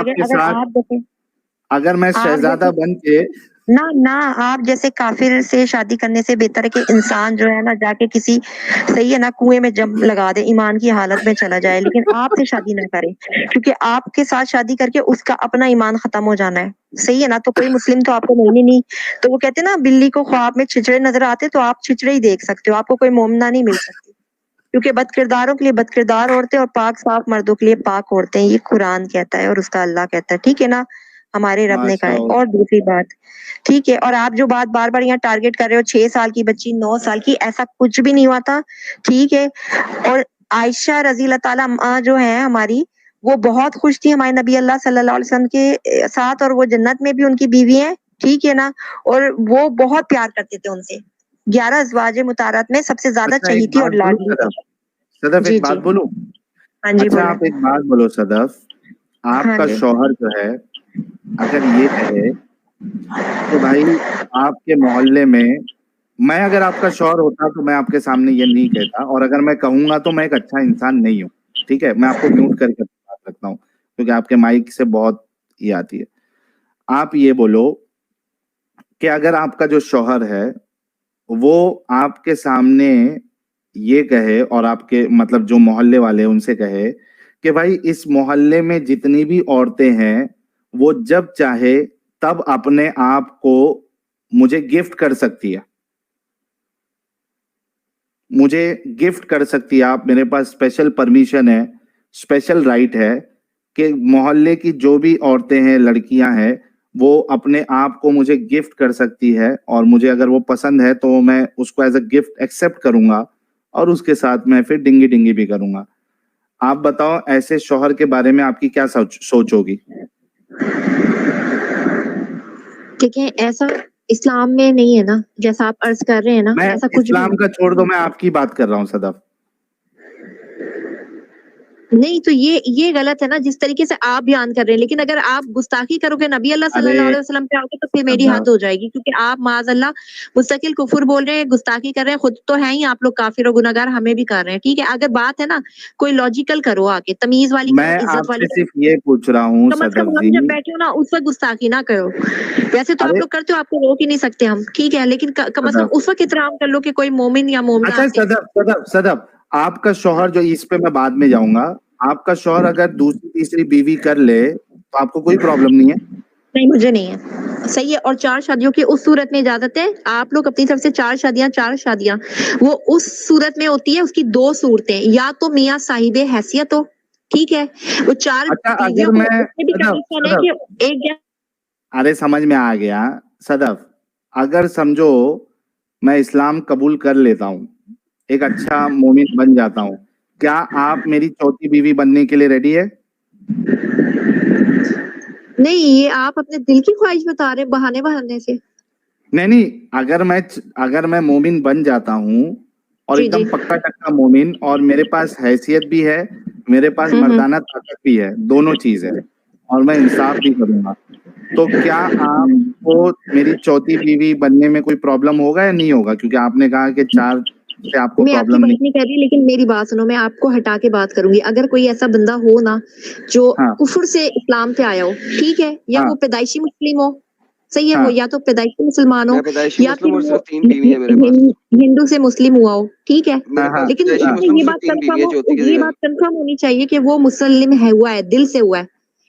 आपके अगर साथ, आप जैसे अगर मैं आप शहजादा जैसे बन के ना आप जैसे काफिर से शादी करने से बेहतर है कि इंसान जो है ना जाके किसी सही है ना कुएं में जंप लगा दे, ईमान की हालत में चला जाए, लेकिन आपसे शादी ना करे, क्योंकि आपके साथ शादी करके उसका अपना ईमान खत्म हो जाना है। सही है ना, तो कोई मुस्लिम तो आपको मिलनी नहीं। तो वो कहते हैं ना, बिल्ली को ख्वाब में छिछड़े नजर आते, तो आप छिछड़े ही देख सकते हो, आपको कोई मोमना नहीं मिल सकती, क्योंकि बदकिरदारों के लिए बदकिरदार औरतें और पाक साफ मर्दों के लिए पाक औरतें, ये कुरान कहता है और उसका अल्लाह कहता है। ठीक है ना, हमारे रब ने कहा है। माशाअल्लाह, और दूसरी बात, ठीक है, और आप जो बात बार बार यहाँ टारगेट कर रहे हो, 6 साल की बच्ची, 9 साल की, ऐसा कुछ भी नहीं हुआ था। ठीक है, और आयशा रजी अल्लाह ताला अन्हा जो है हमारी, वो बहुत खुश थी हमारे नबी अल्लाह सल्लल्लाहु अलैहि वसल्लम के साथ, और वो जन्नत में भी उनकी बीवी है। ठीक है ना, और वो बहुत प्यार करते थे उनसे। 11 अज़वाजे मुताहरात में सबसे ज्यादा अच्छा एक चहीती बात और बोलूं लाडली थी। सदफ, सदफ जी एक बात जी, बोलूं। हाँ जी अच्छा बोले। आप एक बात बोलो सदफ, हाँ आपका जी। शौहर जो है अगर ये कहे कि भाई आपके मोहल्ले में, मैं अगर आपका शौहर होता तो मैं आपके सामने ये नहीं कहता, और अगर मैं कहूंगा तो मैं एक अच्छा इंसान नहीं हूँ। ठीक है, मैं आपको म्यूट करके बात रखता हूँ क्योंकि आपके माइक से बहुत ये आती है। आप ये बोलो कि अगर आपका जो शौहर है वो आपके सामने ये कहे, और आपके मतलब जो मोहल्ले वाले हैं उनसे कहे कि भाई इस मोहल्ले में जितनी भी औरतें हैं वो जब चाहे तब अपने आप को मुझे गिफ्ट कर सकती है, मुझे गिफ्ट कर सकती है, आप मेरे पास स्पेशल परमिशन है, स्पेशल राइट है कि मोहल्ले की जो भी औरतें हैं, लड़कियां हैं, वो अपने आप को मुझे गिफ्ट कर सकती है, और मुझे अगर वो पसंद है तो मैं उसको एज अ गिफ्ट एक्सेप्ट करूंगा और उसके साथ मैं फिर डिंगी डिंगी भी करूंगा। आप बताओ ऐसे शौहर के बारे में आपकी क्या सोच होगी? ठीक है, ऐसा इस्लाम में नहीं है ना, जैसा आप अर्ज कर रहे हैं ना, मैं ऐसा कुछ भी इस्लाम का नहीं। छोड़ दो, मैं आपकी बात कर रहा हूँ सदफ। नहीं, तो ये गलत है ना जिस तरीके से आप बयान कर रहे हैं, लेकिन अगर आप गुस्ताखी करोगे नबी अल्लाह अरे सल्लल्लाहु अलैहि वसल्लम पे आओगे तो फिर मेरी सदफ, हद हो जाएगी, क्योंकि आप माज़अल्लाह मुस्तकिल कुफर बोल रहे हैं, गुस्ताखी कर रहे हैं, खुद तो हैं ही आप लोग काफिर और गुनहगार, हमें भी कर रहे हैं। ठीक है, अगर बात है ना, कोई लॉजिकल करो, आके तमीज वाली करो, मैं इज्जत आपसे वाली करो, सिर्फ ये पूछ रहा हूँ कम अज सदफ कम हम जी। जब बैठे हो ना उस वक्त गुस्ताखी ना करो। वैसे तो आप अरे लोग करते हो, आपको रोक ही नहीं सकते हम, ठीक है, लेकिन कम अज कम सदफ, उस वक्त इतराम कर लो कि कोई मोमिन या मोमिना अच्छा आते हैं। सदफ सदफ सदफ, आपका शौहर जो, इस पे मैं बाद में जाऊंगा, आपका शौहर अगर दूसरी तीसरी बीवी कर ले तो आपको कोई प्रॉब्लम नहीं है? नहीं, मुझे नहीं है। सही है, और 4 शादियों की उस सूरत में इजाजत है। आप लोग अपनी तरफ से 4 शादियां, वो उस सूरत में होती है, उसकी 2 सूरतें, या तो मियाँ साहिबे हैसियत हो, ठीक है, वो 4 अच्छा बीवियों अगर को, मैं, उसमें भी सदफ कंडीशन है सदफ, कि एक अरे समझ में आ गया सदफ, अगर समझो मैं इस्लाम कबूल कर लेता हूँ, एक अच्छा मोमिन बन जाता हूँ, क्या आप मेरी चौथी बीवी बनने के लिए रेडी है? नहीं, ये आप अपने दिल की ख्वाहिश बता रहे हैं बहाने बहाने से। नहीं नहीं, अगर मैं मोमिन बन जाता हूँ और जी एकदम जी। पक्का टक्का मोमिन, और मेरे पास हैसियत भी है, मेरे पास मर्दाना ताकत भी है, दोनों चीज है, और मैं इंसाफ भी करूंगा, तो क्या आपको मेरी चौथी बीवी बनने में कोई प्रॉब्लम होगा या नहीं होगा? क्योंकि आपने कहा कि 4 से आपको मैं आपकी प्रॉब्लम बात नहीं। नहीं कर रही, लेकिन मेरी बात सुनो, मैं आपको हटा के बात करूंगी। अगर कोई ऐसा बंदा हो ना जो हाँ कुफर से इस्लाम पे आया हो, ठीक है, या हाँ वो पैदाइशी मुस्लिम हो, सही है, वो हाँ या तो पैदाइशी मुसलमान हो मैं पैदाइशी या मुस्लिम फिर और वो सिर्फ 3 बीवी है मेरे पास। हिंदू से मुस्लिम हुआ हो, ठीक है, हाँ मेरे हाँ पास लेकिन पैदाइशी हाँ उसमें मुस्लिम ये सिर्फ बात 3 बीवी कंफर्म है, हो, चौथी की ये जगह। बात कंफर्म होनी चाहिए कि वो मुसलिम है, हुआ है, दिल से हुआ है,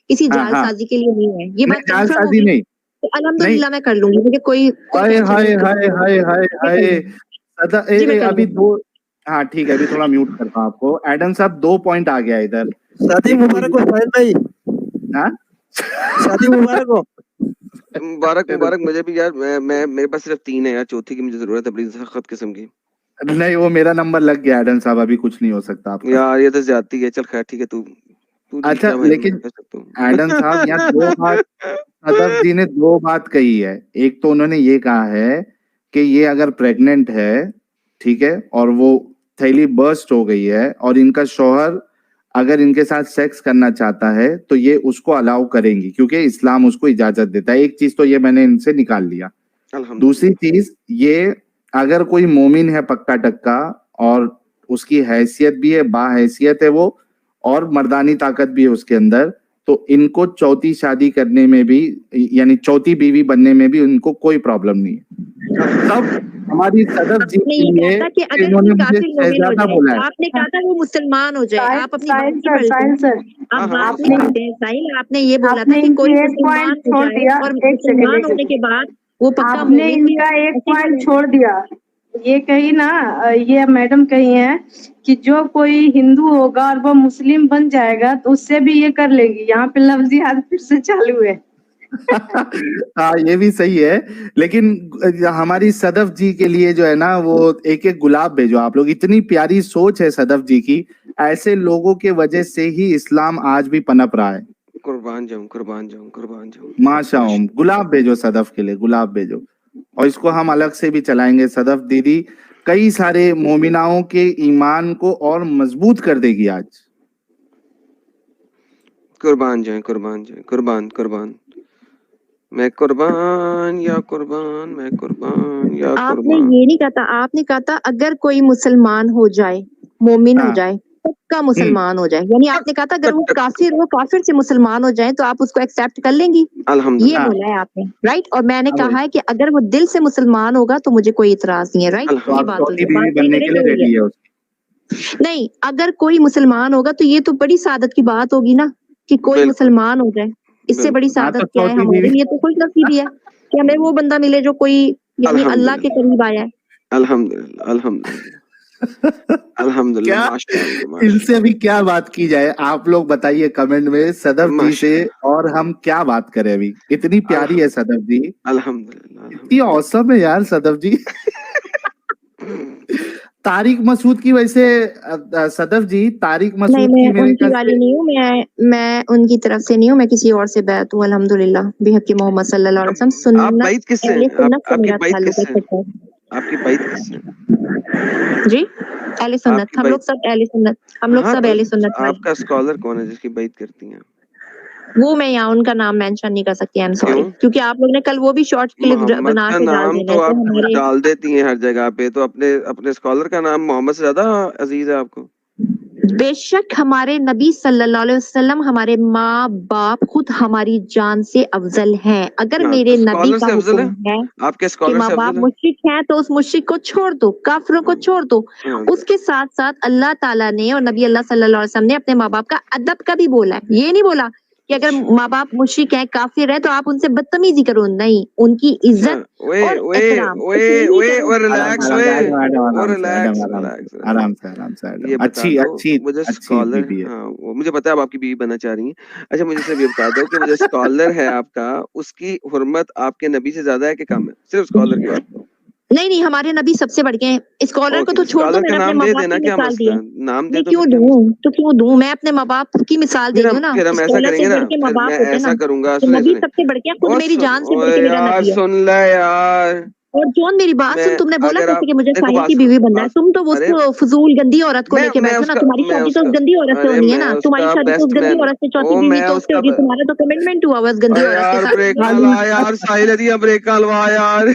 किसी हाँ हाँ, जालसाजी के लिए नहीं है। ये नहीं बात कंफर्म जालसाजी होगी नहीं, तो नहीं। अल्हम्दुलिल्लाह मैं कर लूंगी, मुझे कोई कोई हाय टेंशन हाय नहीं हाय हाय हाय मैं कर हाय, लूंगी। सदा जी मैं कर अभी लूंगी। 2, हाँ ठीक है, अभी थोड़ा म्यूट करता हूँ आपको। एडम साहब 2 पॉइंट आ गया इधर, शादी एक तो मुबारक हो साहिल भाई, हाँ शादी मुबारक हो। मुबारक मुबारक मुझे भी यार, मैं मेरे पास सिर्फ 3 है यार, चौथी की मुझे जरूरत है बड़ी सख्त किस्म की। नहीं वो मेरा नंबर लग गया एडम साहब, अभी कुछ नहीं हो सकता आपका। यार ये तो ज्यादती है, चल खैर ठीक है, तू तू जीत अच्छा जा भाई, मैं लेकिन कह सकता एडम साहब यहाँ 2 बात, हूँ। सदफ जी ने 2 बात कही है। एक तो उन्होंने ये कहा है कि ये अगर प्रेग्नेंट है, ठीक है, और वो थैली बर्स्ट हो गई है और इनका शौहर अगर इनके साथ सेक्स करना चाहता है तो ये उसको अलाउ करेंगी, क्योंकि इस्लाम उसको इजाजत देता है। एक चीज तो ये मैंने इनसे निकाल लिया। दूसरी अल्हम्दुलिल्लाह। चीज ये, अगर कोई मोमिन है पक्का टक्का और उसकी हैसियत भी है, बाहैसियत है वो, और मर्दानी ताकत भी है उसके अंदर, तो इनको चौथी शादी करने में भी यानी चौथी बीवी बनने में भी उनको कोई प्रॉब्लम नहीं है। सब हमारी सदफ जी आपने के ये लिए कहा था कि अगर इन्होंने वो मुझे काफिर मोमिन हो शहजादा जाए, बोला है। आपने कहा था वो मुसलमान हो जाए, आप अपनी बात साहिल नहीं सर, पढ़ते साहिल हैं। सर, आप हाँ, बात हाँ, नहीं आपने पढ़ते हैं साहिल, आपने ये बोला था आपने कि कोई इनकी एक मुसलमान पॉइंट हो छोड़ जाए दिया। और एक सेकंड, मुसलमान एक होने के सेकंड। बाद वो पक्का आपने मोमिन भी इनका हो, एक ऐसी पॉइंट बोला है। छोड़ दिया। ये कही ना, ये मैडम कही है कि जो कोई हिंदू होगा और वो मुस्लिम बन जाएगा तो उससे भी ये कर लेगी। यहाँ पे लफ्जी हाथ फिर से चालू है। हाँ, ये भी सही है, लेकिन हमारी सदफ जी के लिए जो है ना, वो एक एक गुलाब भेजो आप लोग। इतनी प्यारी सोच है सदफ जी की, ऐसे लोगों के वजह से ही इस्लाम आज भी पनप रहा है। कुर्बान जाऊं, कुर्बान जाऊं, कुर्बान जाऊं। माशाअल्लाह, गुलाब भेजो सदफ के लिए, गुलाब भेजो। और इसको हम अलग से भी चलाएंगे। सदफ दीदी कई सारे मोमिनाओं के ईमान को और मजबूत कर देगी आज। कुर्बान जाए, कुर्बान जाए, कुर्बान, कुर्बान। मैं कुर्बान या कुर्बान, मैं कुर्बान या आपने कुर्बान। ये नहीं कहा था, आपने कहा था अगर कोई मुसलमान हो जाए, मोमिन हो हाँ। जाए, पक्का मुसलमान हो जाए, यानी आपने कहा था अगर वो काफिर से मुसलमान हो जाए तो आप उसको एक्सेप्ट कर लेंगी, ये अल्हम्दुलिल्लाह, बोला है आपने, राइट। और मैंने हाँ, कहा है कि अगर वो दिल से मुसलमान होगा तो मुझे कोई इतराज नहीं है, राइट। तो अल्हम्दुलिल्लाह। ये आप बात हुई चौथी है, बीवी बात नहीं बनने करे के लिए तो रेडी ये है उसकी। नहीं, अगर कोई मुसलमान होगा तो ये तो बड़ी सादत की बात होगी ना कि कोई बिल्कुल, मुसलमान हो जाए। इससे बिल्कुल। बड़ी हाँ, तो सादत क्या है? चौथी हमारे बीवी लिए तो खुश नसीबी है कि हमें वो बंदा मिले जो कोई यानी अल्लाह के करीब आया है। अल्हम्दुलिल्लाह, अल्हम्दुलिल्लाह, अल्हम्दुलिल्लाह, क्या माशाअल्लाह, इनसे माशाअल्लाह, अभी क्या बात की जाए? आप लोग बताइए कमेंट में सदफ जी से, माशाअल्लाह, और हम क्या बात करें अभी। इतनी प्यारी है सदफ जी, अल्हम्दुलिल्लाह, इतनी औसम है यार सदफ जी। तारिक मसूद की वैसे सदफ जी, तारिक नहीं, मसूद की मैं मेरे उनकी ख्याल वाली से नहीं हूँ, मैं उनकी तरफ से नहीं हूँ, मैं किसी और से बैत हूँ अल्हम्दुलिल्लाह बेहक मोहम्मद सल्लल्लाहु अलैहि वसल्लम। आप सुन्नत, बैत किससे अहले हैं? सुन्नत से आपकी मेरा बैत ताल्लुक है। किससे है? आपकी बैत किससे है? जी, अहले सुन्नत, आपकी हम लोग बैत, सब अहले सुन्नत, हम लोग हाँ, सब अहले सुन्नत वाले। आपका स्कॉलर कौन है जिसकी बैत करती हैं? वो मैं यहाँ उनका नाम मेंशन नहीं कर सकती, आई एम सॉरी, क्यों? क्योंकि आप लोग ने कल वो भी शॉर्ट क्लिप मोहम्मद बना का के डाल नाम देना तो है, तो आप हमारे डाल देती हैं हर जगह पे, तो अपने अपने स्कॉलर का नाम मोहम्मद से ज्यादा अजीज है आपको? बेशक हमारे नबी सल्लल्लाहु अलैहि वसल्लम हमारे माँ बाप खुद हमारी जान से अफजल हैं। अगर हाँ, मेरे तो नबी स्कॉलर का से अफजल है? हुक्म है आपके कि स्कॉलर माँ से बाप अफजल है? मुशरिक हैं तो उस मुशरिक को छोड़ दो, काफिरों को छोड़ दो। हाँ, उसके साथ साथ अल्लाह ताला ने और नबी अल्लाह सल्लल्लाहु अलैहि वसल्लम ने अपने माँ बाप का अदब का भी बोला है। ये नहीं बोला कि अगर माँ बाप मुशरिक हैं, काफिर हैं तो आप उनसे बदतमीजी करो, नहीं, उनकी अच्छा, इज्जत ओए और ओए एहतराम ओए यही ओए करो। और आराम रिलैक्स, से, ओए मैडम, मैडम, और आराम से, मैडम, रिलैक्स, आराम रिलैक्स, से, आराम से, आराम से, ये आराम। बता अच्छी दो अच्छी मुझे अच्छी स्कॉलर, बीवी है। हाँ, वो मुझे पता है आप आपकी बीवी बनना चाह रही हैं। अच्छा, मुझे सिर्फ ये बता दो कि मुझे स्कॉलर है आपका, उसकी हुर्मत आपके नबी से ज्यादा है कि कम है? सिर्फ स्कॉलर की बात करो। नहीं, हमारे नबी सबसे बढ़ के हैं। स्कॉलर को ओके, तो छोड़ दो, स्कॉलर का मैंने अपने नाम माँ दे बाप देना, की क्या मिसाल दी मसला है। है? नाम दे नहीं, दो, फिर क्यों क्या दूं? मसला? तो क्यों दूं? मैं अपने माँ बाप की मिसाल दे रही हूँ ना। फिर हम ऐसा स्कॉलर करेंगे से ना, बढ़ के माँ फिर बाप मैं होते हैं ऐसा ना। करूंगा, तो सुने नबी सुने, सबसे बढ़ के, खुद ओ मेरी जान से बढ़ ओए के मेरा यार नबी है। सुन ले यार, और जॉन मेरी बात मैं सुन, तुमने बोला अगर कैसे आप कि मुझे देखो, साहिल बात की सुनो, बीवी बनना है? बात, तुम तो अरे उसको फजूल गंदी औरत को लेके मैं बैठो ना, उसका तुम्हारी मैं शादी तो उसका उस गंदी औरत से अरे होनी है मैं ना, तुम्हारी उसका शादी तो उस बेस्ट गंदी मैन, औरत से, चौथी ओ बीवी मैं तो उससे उसका होगी, तुम्हारा तो कमिटमेंट हुआ उस गंदी अरे औरत के यार साथ। ब्रेक ना ला यार, साहिल दिया ब्रेक ना लवा यार।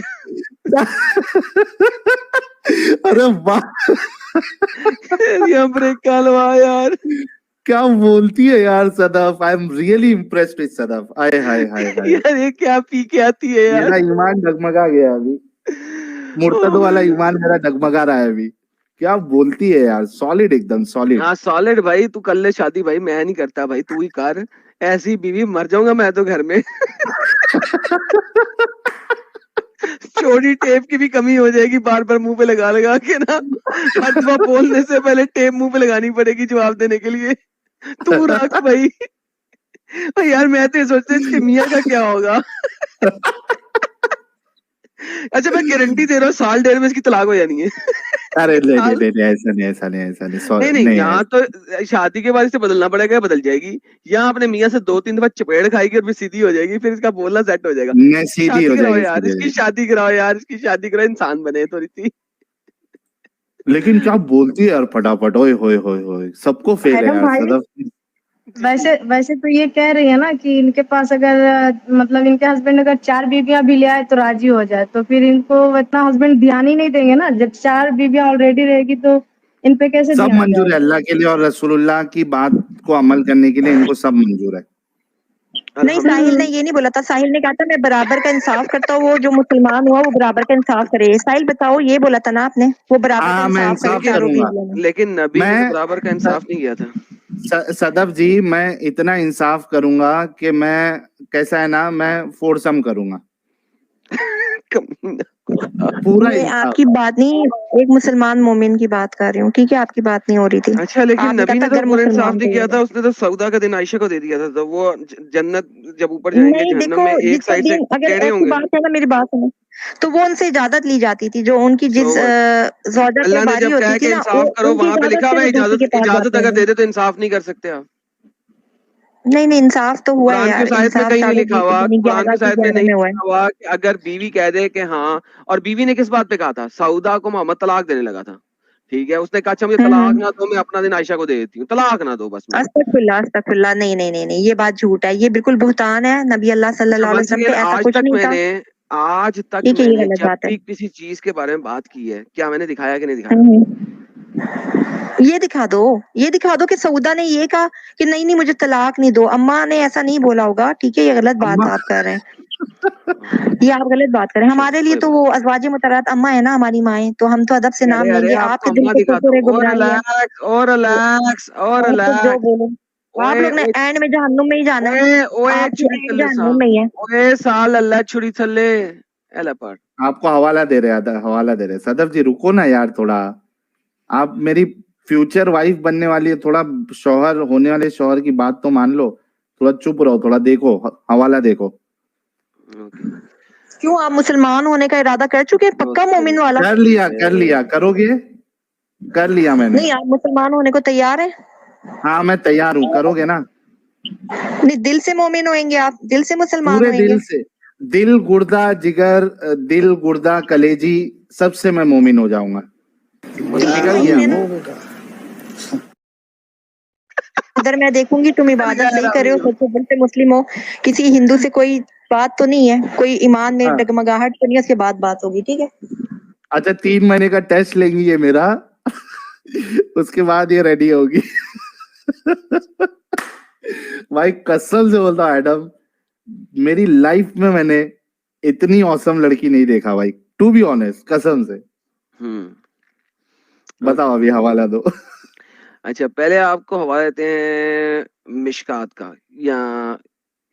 अरे वाह, दिया ब्रेक का लवा यार। क्या बोलती है यार Sadaf. I am really impressed with Sadaf. आय हाय हाय हाय, यार ये क्या पी के आती है यार। मेरा ईमान डगमगा गया अभी। मुर्तद ओ वाला भाई, ईमान मेरा डगमगा रहा है अभी। क्या बोलती है यार, सॉलिड, एकदम सॉलिड। हाँ सॉलिड भाई, तू कर ले शादी भाई, मैं नहीं करता भाई, तू ही कर। ऐसी बीवी मर जाऊंगा मैं तो घर में। चोरी टेप की भी कमी हो जाएगी, बार बार मुंह पे लगा लगा के ना, हर दफा बोलने से पहले टेप मुंह पे लगानी पड़ेगी जवाब देने के लिए। तू रख भाई। भाई यार मैं तो ये सोचता हूँ इसके मियाँ का क्या होगा। अच्छा मैं गारंटी दे रहा हूँ, साल डेढ़ में इसकी तलाक हो जानी है। अरे नहीं नहीं साल, नहीं नहीं, ऐसा नहीं, ऐसा नहीं, ऐसा नहीं, नहीं सॉरी नहीं, नहीं यहाँ तो शादी के बाद इसे बदलना पड़ेगा, बदल जाएगी। यहाँ अपने मियाँ से 2-3 दफा चपेड़ खाएगी और फिर सीधी हो जाएगी, फिर इसका बोलना सेट हो जाएगा। नहीं, सीधी शादी हो कराओ जाएगी, यार, सीधी हो इसकी जाएगी। शादी कराओ यार, इसकी शादी कराओ, इंसान बने थोड़ी सी। लेकिन क्या बोलती है यार फटाफट, ओए होए होए होए, सबको फेल है मैडम यार भाई, सदफ। वैसे वैसे तो ये कह रही है ना कि इनके पास अगर मतलब इनके हस्बैंड अगर 4 बीवियां भी ले आए तो राजी हो जाए, तो फिर इनको इतना हस्बैंड ध्यान ही नहीं देंगे ना। जब 4 बीवियां ऑलरेडी रहेगी तो इन पे कैसे सब ध्यान मंजूर है जाएगा? अल्लाह के लिए और रसूलुल्लाह की बात को अमल करने के लिए, इनको सब मंजूर है। نہیں ساحل نے یہ نہیں بولا تھا, ساحل نے کہا تھا میں برابر کا انصاف کرتا ہوں, وہ جو مسلمان ہوا وہ برابر کا انصاف کرے. ساحل بتاؤ, یہ بولا تھا نا آپ نے, وہ برابر کا ہاں میں انصاف کرے انصاف چاروں کروں گا. بیویوں میں. لیکن نبی نے میں تو برابر کا انصاف نہیں کیا تھا. صدف جی میں اتنا انصاف کروں گا کہ میں کیسا ہے نا, میں فورسم کروں گا پورا یہ آپ انصاف. کی بات نہیں, ایک مسلمان مومن کی بات کر رہی ہوں, ٹھیک ہے, آپ کی بات نہیں ہو رہی تھی. اچھا لیکن آپ نے نبی کہا نے تھا تو اگر پورا انصاف مسلمان نہیں کیا کو, تھا, اس نے تو سودا کا دن عائشہ کو دے دیا تھا, تو وہ جنت جب اوپر جائیں گے نہیں جہنم دیکھو میں ایک جس کا سائڈ سے دین, اگر ٹیڑھے ہوں ایسی گے. بات ہے نا, میری بات سنو, تو وہ ان سے اجازت لی جاتی تھی, جو ان کی So جس what؟ زوجہ پہ اللہ نے باری جب ہوتی کہا تھی کہ نا, انصاف کرو, ان کی وہاں پہ اجازت لکھا سے ہوا وہ دوسری کے پاس اجازت جاتے اگر ہیں. دے دے تو انصاف نہیں کر سکتے آپ. نہیں نہیں, انصاف تو ہوا ہے قرآن کی یار, اس آیت میں انصاف کہیں نہیں چاروں لکھا ہوا, قرآن کی اس آیت میں 11 نہیں میں ہوا ہے. لکھا ہوا کہ اگر بیوی کہہ دے کہ ہاں, اور بیوی نے کس بات پہ کہا تھا, سعودہ کو محمد طلاق دینے لگا تھا, ٹھیک ہے, اس نے کہا اچھا مجھے طلاق نہ دو, میں اپنا دن عائشہ کو دے دیتی ہوں, طلاق نہ دو بس مجھے. استغفر اللہ, نہیں نہیں نہیں نہیں, یہ بات جھوٹ ہے, یہ بالکل بہتان ہے. نبی اللہ صلی اللہ علیہ ونس وسلم اگین, پہ ایسا کچھ نہیں تھا. آج تک ٹھیک ہے, میں یہ نے غلط جب بات ہے. بھی کسی چیز کے بارے میں بات کی ہے, کیا میں نے دکھایا کہ نہیں دکھایا؟ یہ دکھا دو کہ سعودہ نے یہ کہا کہ نہیں نہیں مجھے طلاق نہیں دو. اماں نے ایسا نہیں بولا ہوگا, ٹھیک ہے, یہ غلط بات آپ کر رہے ہیں, یہ آپ غلط بات کریں. ہمارے لیے تو وہ ازواج مطہرات اماں ہے نا, ہماری مائیں, تو ہم تو ادب سے نام لیں ارے گے. آپ آپ کو کے دل اماں کو دکھاتا پورے ہوں, اور گمراہی ہے, ریلیکس اور ریلیکس اور آپ تو جو ریلیکس. بولو, آپ لوگ نے اینڈ میں جہنم میں ہی جانا ہے, آپ کی اینڈ جہنم میں ہی ہے. اوے سال اللہ چھڑی تھلے ایلا پاٹ. آپ کو حوالہ دے رہے صدف جی, رکو نا یار تھوڑا, آپ میری فیوچر وائف بننے والی ہے, تھوڑا شوہر ہونے والے شوہر کی بات تو مان لو, تھوڑا چپ رہو, تھوڑا دیکھو حوالہ دیکھو. کیوں, آپ مسلمان ہونے کا ارادہ کر چکے ہیں, پکا مومن والا؟ کر لیا کرو گے, کر لیا میں نے. نہیں, آپ مسلمان ہونے کو تیار ہیں؟ ہاں میں تیار ہوں, کرو گے نا؟ نہیں, دل سے مومن ہوئیں گے آپ, دل سے مسلمان پورے ہوئیں گے؟ دل سے, دل, گردہ, جگر, دل, گردہ, کلیجی, سب سے میں مومن ہو جاؤں گا. نکل گیا ادھر میں دیکھوں گی تم عبادت نہیں کر رہے ہو, سچے دل سے مسلم ہو, کسی ہندو سے کوئی بات تو نہیں ہے, کوئی ایمان میں ڈگمگاہٹ تو نہیں ہے, اس کے بعد بات ہوگی, ٹھیک ہے؟ اچھا 3 مہینے کا ٹیسٹ لیں گی یہ میرا, اس کے بعد یہ ریڈی ہوگی. بھائی قسم سے بولتا ہوں ایڈم, میری لائف میں نے اتنی اوسم لڑکی نہیں دیکھا بھائی, ٹو بی آنےسٹ, قسم سے. بتاؤ ابھی حوالہ دو. اچھا پہلے آپ کو حوالہ دیتے ہیں مشکات کا, یا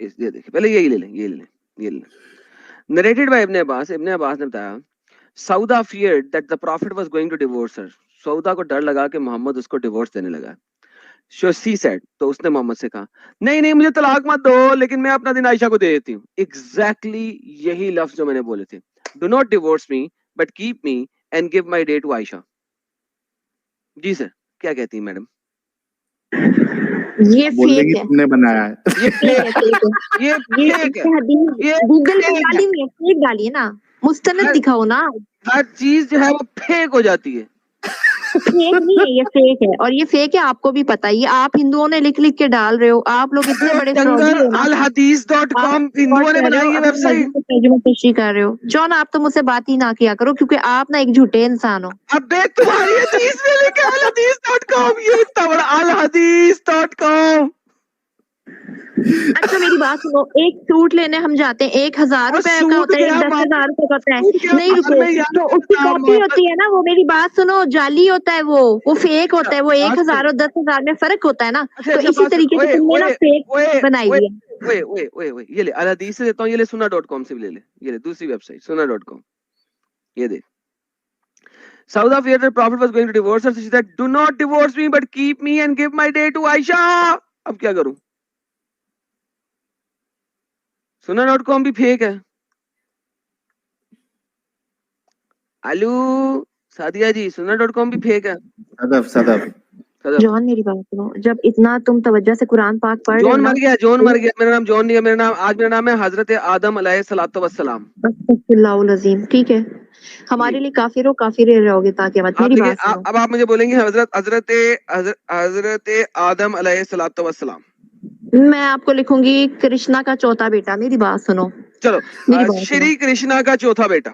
یہ دیکھیں پہلے یہی لے لیں. نریٹڈ بائی ابن عباس نے بتایا, سعودہ feared that the prophet was going to divorce her. سعودہ کو ڈر لگا کہ محمد اس کو ڈیورس دینے لگا. she said, تو اس نے محمد سے کہا نہیں مجھے طلاق مت دو, لیکن میں اپنا دن عائشہ کو دے دیتی ہوں. ایگزیکٹلی یہی لفظ جو میں نے بولے تھے, do not divorce me but keep me and give my day to عائشہ. جی سر, کیا کہتی ہیں میڈم؟ یہ بولنے فیک کی ہے, تم نے بنایا ہے. یہ فیک ہے, یہ گوگل پہ fake ہے. ڈالی ہوئی ہے, فیک ڈالیے نا, مستند دکھاؤ نا. ہر چیز جو ہے وہ فیک ہو جاتی ہے. فیک نہیں ہے, یہ فیک ہے, اور یہ فیک ہے آپ کو بھی پتا, یہ آپ ہندوؤں نے لکھ کے ڈال رہے ہو, آپ لوگ اتنے بڑے فراڈی ہو نا. الحدیث.com ہندوؤں نے بنائی یہ ویب سائٹ. ترجمہ تشریح کر رہے ہو جون, آپ تو مجھ سے بات ہی نہ کیا کرو, کیونکہ آپ نا ایک جھوٹے انسان ہو. ابے تمہاری حدیث میں لکھا ہے الحدیث.com, یہ اتنا بڑا الحدیث.com. اچھا میری بات سنو, ایک سوٹ لینے ہم جاتے ہیں, 1000 روپے کا ہوتا ہے, 10,000 روپے کا ہوتا ہے, نہیں رکو, تو اس کی کاپی ہوتی ہے نا, وہ میری بات سنو, جعلی ہوتا ہے, وہ فیک ہوتا ہے, وہ 1000 اور 10,000 میں فرق ہوتا ہے نا, تو اسی طریقے سے تم نے نا فیک بنائی ہوئی ہے. یہ لے الحدیث سے دیتا ہوں, یہ لے سنا.com سے بھی لے لے, یہ لے دوسری ویب سائٹ سنا.com, یہ دیکھ. Sauda feared the prophet was going to divorce her, so she said, do not divorce me but keep me and give my day to عائشہ. اب کیا کروں؟ سنا.com بھی فیک ہے. الو سادیہ جی, سنا.com بھی فیک ہے. صدف جون میری بات سنو, جب اتنا تم توجہ سے قرآن پاک پڑھ رہے ہو جون نا, مر گیا, میرا نام جون نہیں ہے, میرا نام ہے حضرت آدم علیہ الصلوۃ والسلام. اللہ العظیم, ٹھیک ہے, ہمارے لیے کافر ہو, کافر رہو گے تاکہ میری بات سنو. اب آپ مجھے بولیں گے حضرت آدم علیہ الصلوۃ والسلام. میں آپ کو لکھوں گی کرشنا کا چوتھا بیٹا. میری بات سنو, چلو, میری بات سنو, شری کرشنا کا چوتھا بیٹا,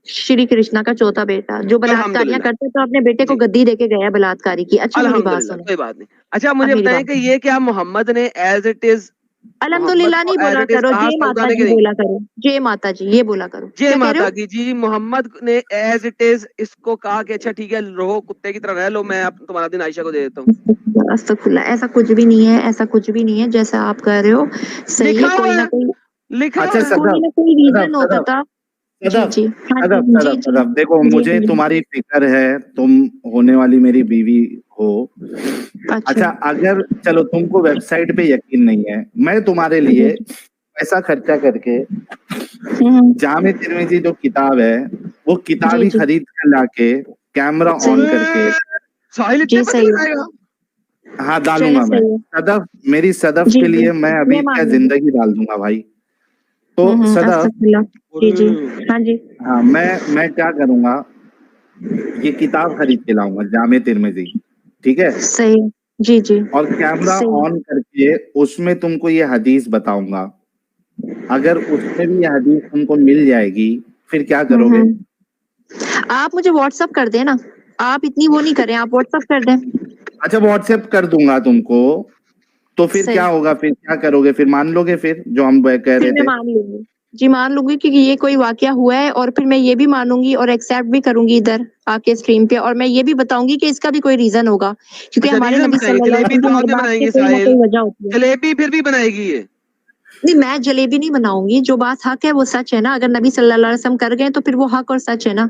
شری کرشنا کا چوتھا بیٹا جو بلااتکاریاں کرتا ہے, تو اپنے بیٹے کو گدی دے کے گیا بلااتکاری کی. اچھا میری بات الحمدللہ, سنو, کوئی بات نہیں. اچھا اب مجھے میری بتائیں بات کہ یہ کیا محمد نے ایز اٹ از अल्हम्दुलिल्लाह नहीं बोला करो, जय माता जी बोला करो, जय माता जी ये बोला करो। जय क्या कह रहे माता हो? की जी। मोहम्मद ने एज इट इज इसको कहा कि अच्छा ठीक है रहो कुत्ते की तरह रह लो, मैं अब तुम्हारा दिन आयशा को दे देता हूँ। अस्तगफुरुल्लाह, ऐसा कुछ भी नहीं है, ऐसा कुछ भी नहीं है जैसा आप कह रहे हो। सही लिखा है, हुआ कोई ना है, कोई लिखा अच्छा हुआ है। कोई सदफ, ना कोई सदफ, रीजन होता सदफ, था। जी सदफ, जी हाँ सदफ, जी सदफ, जी सदफ, देखो जी मुझे जी। तुम्हारी फिक्र है, तुम होने वाली मेरी बीवी हो। अच्छा अच्छा अगर चलो तुमको वेबसाइट पे यकीन नहीं है, मैं तुम्हारे लिए पैसा खर्चा करके जामे तिरमिजी जो किताब है वो किताब जी ही जी खरीद कर लाके कैमरा ऑन सही करके साहिल जी इतने सही पैसे है, लगाएगा? हाँ चले डालूंगा मैं। सही है। सदफ, मेरी सदफ जी के जी लिए मैं अभी मैं क्या मान लूंगी। जिंदगी डाल दूंगा भाई। तो सदफ, अस्तगफुरुल्लाह। जी जी हाँ जी हाँ मैं क्या करूंगा, ये किताब खरीद के लाऊंगा जामे तिरमिजी, ठीक है, सही है। जी जी और कैमरा सही है। ऑन करके उसमें तुमको ये हदीस बताऊंगा। अगर उसमें भी ये हदीस तुमको मिल जाएगी फिर क्या करोगे? आप मुझे व्हाट्सअप कर देना, आप इतनी वो नहीं करें, आप व्हाट्सअप कर दें। अच्छा व्हाट्सएप कर दूंगा तुमको, तो फिर सही। क्या होगा, फिर क्या करोगे, फिर मान लोगे फिर जो हम कह फिर रहे मैं थे? मान लूंगी, जी मान लूंगी क्योंकि ये कोई वाकया हुआ है, और फिर मैं ये भी मानूंगी और एक्सेप्ट भी करूंगी इधर आके स्ट्रीम पे, और मैं ये भी बताऊंगी कि इसका भी कोई रीजन होगा, क्योंकि अच्छा हमारे रीजन नबी बताइए, सल्लल्लाहु अलैहि जलेबी तो वसल्लम की हर आपने बात की बनाएगी कोई ना साहिल, कोई वजह होती है। जलेबी फिर भी बनाएगी ये। नहीं मैं जलेबी नहीं बनाऊंगी, जो बात हक है वो सच है ना, अगर नबी सल्लल्लाहु अलैहि वसल्लम कर गए तो फिर वो हक और सच है ना।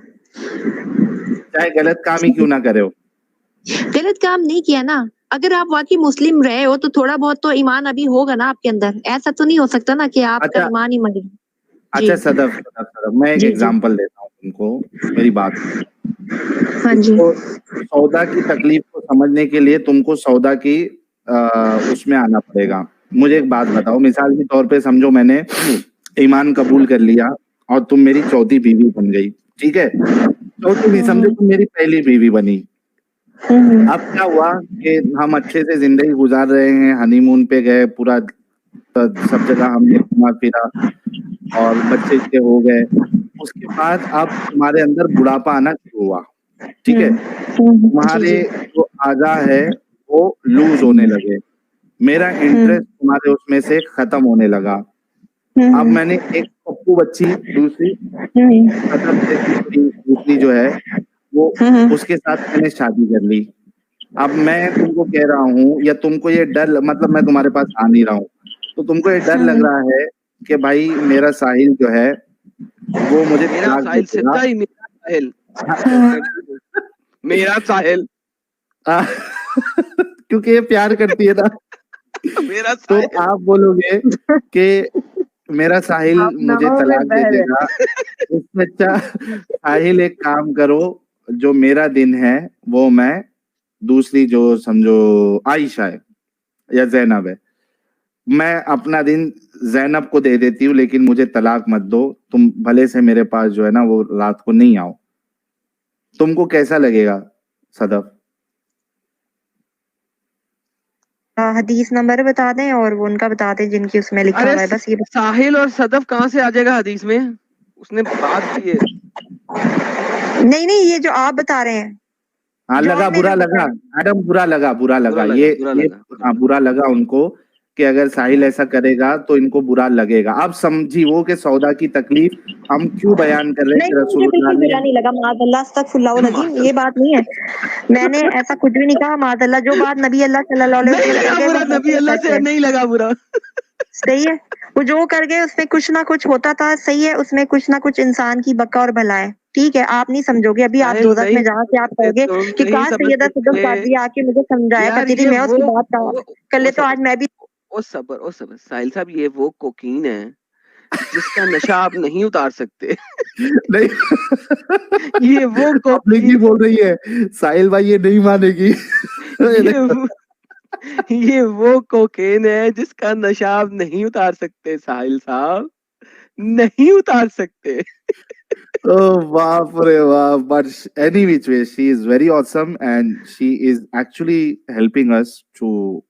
चाहे गलत काम ही क्यों ना करे हो। गलत काम नहीं किया ना, अगर आप वाकई मुस्लिम रहे हो तो थोड़ा बहुत तो ईमान अभी होगा ना आपके अंदर, ऐसा तो नहीं हो सकता ना कि आपका अच्छा ईमान ही मर गया। अच्छा जी सदफ, सदफ, सदफ, मैं एक जी जी एग्जांपल देता हूँ तुमको, मेरी बात हाँ जी इसको, सौदा की तकलीफ को समझने के लिए तुमको सौदा की उसमें आना पड़ेगा। मुझे एक बात बताओ, मिसाल के तौर पे समझो मैंने ईमान कबूल कर लिया और तुम मेरी चौथी बीवी बन गई, ठीक है, चौथी नहीं समझो तुम मेरी पहली बीवी बनी। अब क्या हुआ कि हम अच्छे से जिंदगी गुजार रहे हैं, हनीमून पे गए, पूरा सब जगह हमने घूमा फिरा और बच्चे के हो गए। उसके बाद अब तुम्हारे अंदर बुढ़ापा आना शुरू हुआ, ठीक है, जी तुम्हारे जी जो आजा है वो लूज होने लगे, मेरा इंटरेस्ट तुम्हारे उसमें से खत्म होने लगा। अब मैंने एक पप्पू बच्ची दूसरी सदर जैसी कोई दूसरी जो है वो उसके साथ मैंने शादी कर ली। अब मैं तुमको कह रहा हूँ या तुमको ये डर, मतलब मैं तुम्हारे पास आ नहीं रहा हूँ तो तुमको ये डर लग रहा है कि भाई मेरा साहिल जो है वो मुझे मेरा तलाक दे साहिल देगा। सिद्धा ही मेरा साहिल, मेरा साहिल, क्योंकि ये प्यार करती है ना। मेरा तो साहिल। आप बोलोगे कि मेरा साहिल आप मुझे नाव में तलाक दे बह रहे देगा, इससे अच्छा साहिल एक काम करो, जो मेरा दिन है वो मैं दूसरी जो समझो आयशा है या जैनब है, मैं अपना दिन जैनब को दे देती हूँ, लेकिन मुझे तलाक मत दो, तुम भले से मेरे पास जो है ना वो रात को नहीं आओ। तुमको कैसा लगेगा सदफ? हदीस नंबर बता दें और वो उनका बता दें जिनकी उसमें लिखा अरे हुआ है, बस ये साहिल और सदफ कहाँ से आ जाएगा हदीस में, उसने बात की है। नहीं नहीं ये जो आप बता रहे हैं, हाँ जो लगा, आपने बुरा जो लगा बताया। मैडम, बुरा लगा, बुरा लगा, ये बुरा ये लगा, हाँ बुरा लगा उनको कि अगर साहिल ऐसा करेगा तो इनको बुरा लगेगा। अब समझी वो कि सौदा की तकलीफ हम क्यों बयान कर रहे हैं नहीं कि नहीं मुझे रसूलुल्लाह बिल्कुल ने। बुरा नहीं लगा, मादअल्लाह अस्तगफुरुल्लाह अज़ीम, ये बात नहीं है, मैंने ऐसा कुछ भी नहीं कहा। मादअल्लाह जो बात नबी अल्लाह सल्लल्लाहु अलैहि नहीं वसल्लम लगा कर गए बुरा, वो नबी हक अल्लाह सच से है। नहीं लगा बुरा। सही है, वो जो कर गए उसमें कुछ ना कुछ होता था, सही है, उसमें कुछ ना कुछ इंसान की बका और भला है, ठीक है, आप नहीं समझोगे, अभी आप साहिल दोजख नहीं में जा के आप समझते, कहोगे तुम कि नहीं काश समझ सैयदा सिद्दीक़ सकते कादरी आके मुझे समझाया यार। करती थी, ये मैं उसकी बात कर लेता आज मैं भी। ओ सबर साहिल साहब, ये वो कोकीन है जिसका नशा आप नहीं उतार सकते। नहीं ये वो पब्लिक ही कोकीन, बोल रही है, साहिल भाई ये नहीं मानेगी। ये वो कोकेन है जिसका नशा आप नहीं उतार सकते साहिल साहब, नहीं उतार सकते। Oh, बाप रे बाप, but any which way, she is very awesome and she is actually helping us to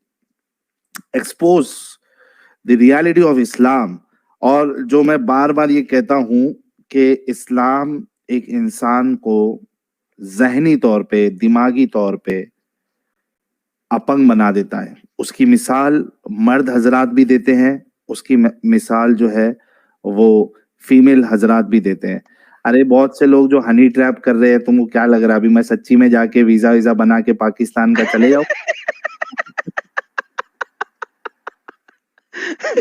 expose the reality of Islam। और जो मैं बार बार ये कहता हूँ कि इस्लाम एक इंसान को जहनी तौर पे, दिमागी तौर पे अपंग बना देता है। उसकी मिसाल मर्द हजरात भी देते हैं, उसकी मिसाल जो है वो फीमेल हजरात भी देते हैं। अरे बहुत से लोग जो हनी ट्रैप कर रहे हैं, तुमको क्या लग रहा है अभी मैं सच्ची में जाके वीजा वीजा बना के पाकिस्तान का चले जाऊं?